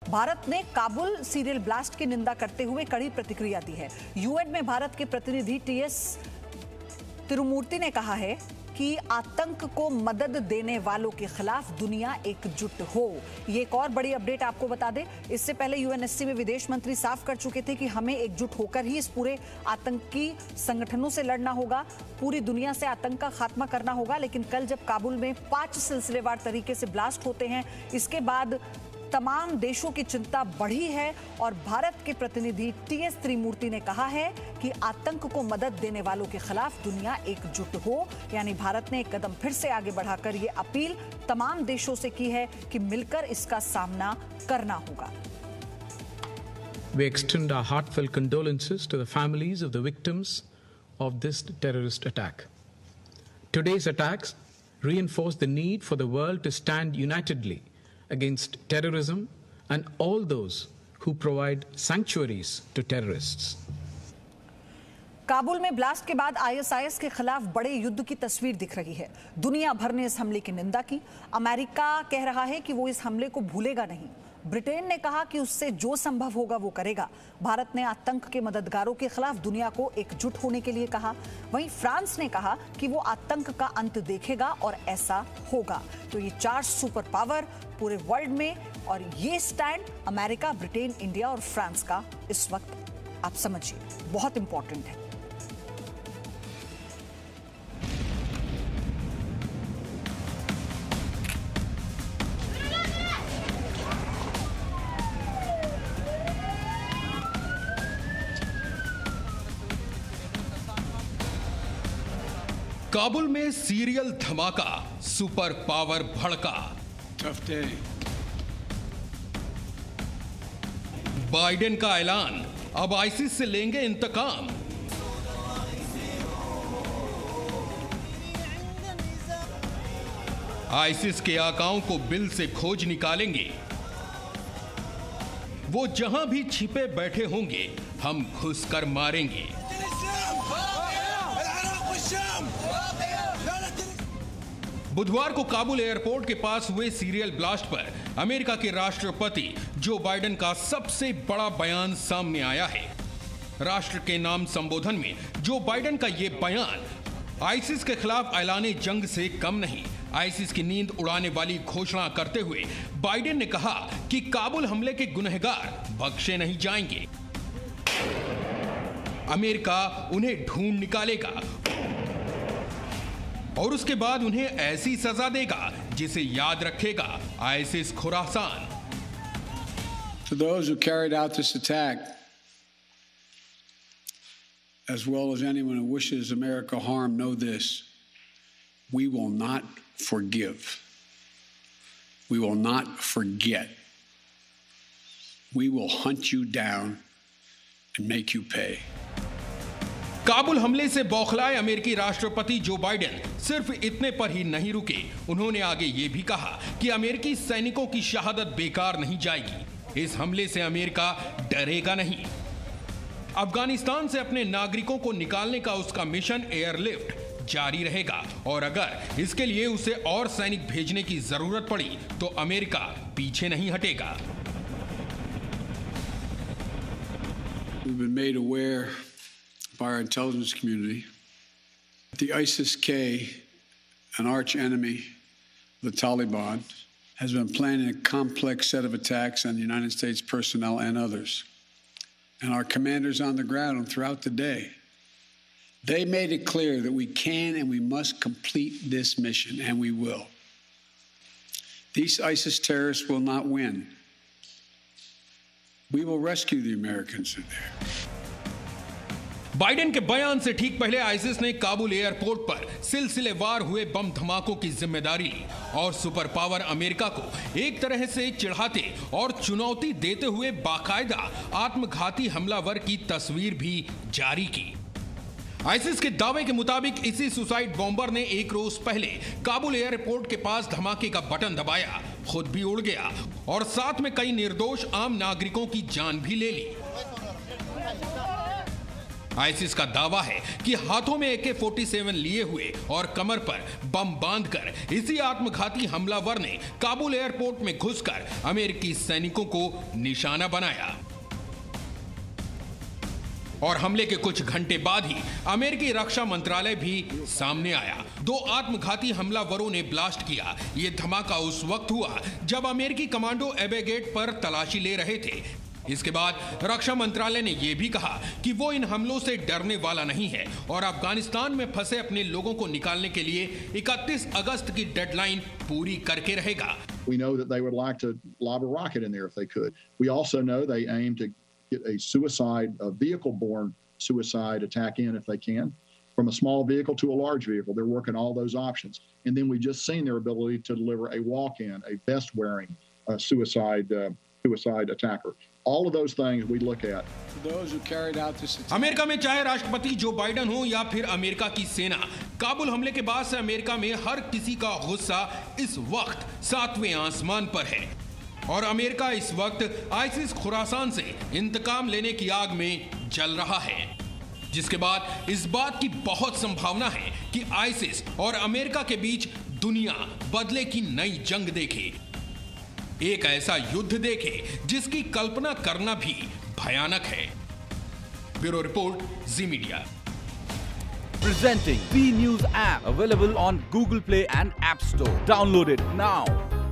भारत ने Kabul serial blast की निंदा करते हुए कड़ी प्रतिक्रिया दी है। यूएन में भारत के प्रतिनिधि टीएस तिरुमूर्ति ने कहा है कि आतंक को मदद देने वालों के खिलाफ दुनिया एकजुट हो। ये एक और बड़ी अपडेट आपको बता दें, इससे पहले यूएनएससी में विदेश मंत्री साफ कर चुके थे कि हमें एकजुट होकर ही इस पूरे आतंकी संगठनों से लड़ना होगा, पूरी दुनिया से आतंक का खात्मा करना होगा। लेकिन कल जब काबुल में 5 सिलसिलेवार तरीके से ब्लास्ट होते हैं, इसके बाद तमाम देशों की चिंता बढ़ी है और भारत के प्रतिनिधि टीएस त्रिमूर्ति ने कहा है कि आतंक को मदद देने वालों के खिलाफ दुनिया एकजुट हो। यानी भारत ने एक कदम फिर से आगे बढ़ाकर ये अपील तमाम देशों से की है कि मिलकर इसका सामना करना होगा। We extend our heartfelt condolences to the families of the victims of this terrorist attack. Today's attacks reinforce the need for the world to stand unitedly against terrorism and all those who provide sanctuaries to terrorists. Kabul में blast के बाद ISIS के खिलाफ बड़े युद्ध की तस्वीर दिख रही है। दुनिया भर ने इस हमले की निंदा की। अमेरिका कह रहा है कि वो इस हमले को भूलेगा नहीं। ब्रिटेन ने कहा कि उससे जो संभव होगा वो करेगा। भारत ने आतंक के मददगारों के खिलाफ दुनिया को एकजुट होने के लिए कहा। वहीं फ्रांस ने कहा कि वो आतंक का अंत देखेगा और ऐसा होगा। तो ये 4 सुपर पावर पूरे वर्ल्ड में, और ये स्टैंड अमेरिका, ब्रिटेन, इंडिया और फ्रांस का इस वक्त आप समझिए बहुत इंपॉर्टेंट है। काबुल में सीरियल धमाका, सुपर पावर भड़का। Tough day. बाइडेन का ऐलान, अब आईसिस से लेंगे इंतकाम। आईसिस के आकाओं को बिल से खोज निकालेंगे। वो जहां भी छिपे बैठे होंगे, हम घुसकर मारेंगे। बुधवार को काबुल एयरपोर्ट के पास हुए सीरियल ब्लास्ट पर अमेरिका के राष्ट्रपति जो बाइडेन का सबसे बड़ा बयान सामने आया है। राष्ट्र के नाम संबोधन में जो बाइडेन का यह बयान आईसिस के खिलाफ ऐलाने जंग से कम नहीं। आईसिस की नींद उड़ाने वाली घोषणा करते हुए बाइडेन ने कहा कि काबुल हमले के गुनहगार बख्शे नहीं जाएंगे। अमेरिका उन्हें ढूंढ निकालेगा और उसके बाद उन्हें ऐसी सजा देगा जिसे याद रखेगा ISIS Khorasan. To those who carried out this attack, as well as anyone who wishes America harm, know this: we will not forgive. We will not forget. We will hunt you down and make you pay. Kabul हमले से बौखलाए अमेरिकी राष्ट्रपति Joe Biden सिर्फ इतने पर ही नहीं रुके। उन्होंने आगे ये भी कहा कि अमेरिकी सैनिकों की शहादत बेकार नहीं जाएगी। इस हमले से अमेरिका डरेगा नहीं। अफगानिस्तान से अपने नागरिकों को निकालने का उसका मिशन एयरलिफ्ट जारी रहेगा और अगर इसके लिए उसे और सैनिक भेजने की जरूरत पड़ी तो अमेरिका पीछे नहीं हटेगा। We've been made aware by our intelligence community, the ISIS-K, an arch enemy, the Taliban, has been planning a complex set of attacks on the United States personnel and others. And our commanders on the ground and throughout the day, they made it clear that we can and we must complete this mission, and we will. These ISIS terrorists will not win. We will rescue the Americans in there. Biden के बयान से ठीक पहले ISIS ने Kabul airport पर सिलसिलेवार हुए बम धमाकों की जिम्मेदारी ली और सुपर पावर अमेरिका को एक तरह से चिढ़ाते और चुनौती देते हुए बाकायदा आत्मघाती हमलावर की तस्वीर भी जारी की। आईसिस के दावे के मुताबिक इसी सुसाइड बॉम्बर ने एक रोज पहले काबुल एयरपोर्ट के पास धमाके का बटन दबाया, खुद भी उड़ गया और साथ में कई निर्दोष आम नागरिकों की जान भी ले ली। आईसिस का दावा है कि हाथों में AK-47 लिए हुए और कमर पर बम बांधकर इसी आत्मघाती हमलावर ने काबुल एयरपोर्ट में घुसकर अमेरिकी सैनिकों को निशाना बनाया। और हमले के कुछ घंटे बाद ही अमेरिकी रक्षा मंत्रालय भी सामने आया। 2 आत्मघाती हमलावरों ने ब्लास्ट किया। ये धमाका उस वक्त हुआ जब अमेरिकी कमांडो एबे गेट पर तलाशी ले रहे थे। इसके बाद रक्षा मंत्रालय ने यह भी कहा कि वो इन हमलों से डरने वाला नहीं है और अफगानिस्तान में फंसे अपने लोगों को निकालने के लिए 31 अगस्त की डेडलाइन पूरी करके रहेगा। We know that they would like to lob a rocket in there if they could. We also know they aim to get a vehicle-borne suicide attack in if they can, from a small vehicle to a large vehicle. They're working all those options. And then we just seen their ability to deliver a walk-in, a vest-wearing suicide attacker. All of those things we look at. Those who carried out this attack. America में चाहे राष्ट्रपति जो Biden हो या फिर America की सेना, काबुल हमले के बाद से अमेरिका में हर किसी का गुस्सा इस वक्त 7वें आसमान पर है और अमेरिका इस वक्त आईसिस खुरासान से इंतकाम लेने की आग में जल रहा है, जिसके बाद इस बात की बहुत संभावना है कि आईसिस और अमेरिका के बीच दुनिया बदले की नई जंग देखे, एक ऐसा युद्ध देखे जिसकी कल्पना करना भी भयानक है। Bureau report, ji media. Presenting B News app, available on Google Play and App Store. Download it now.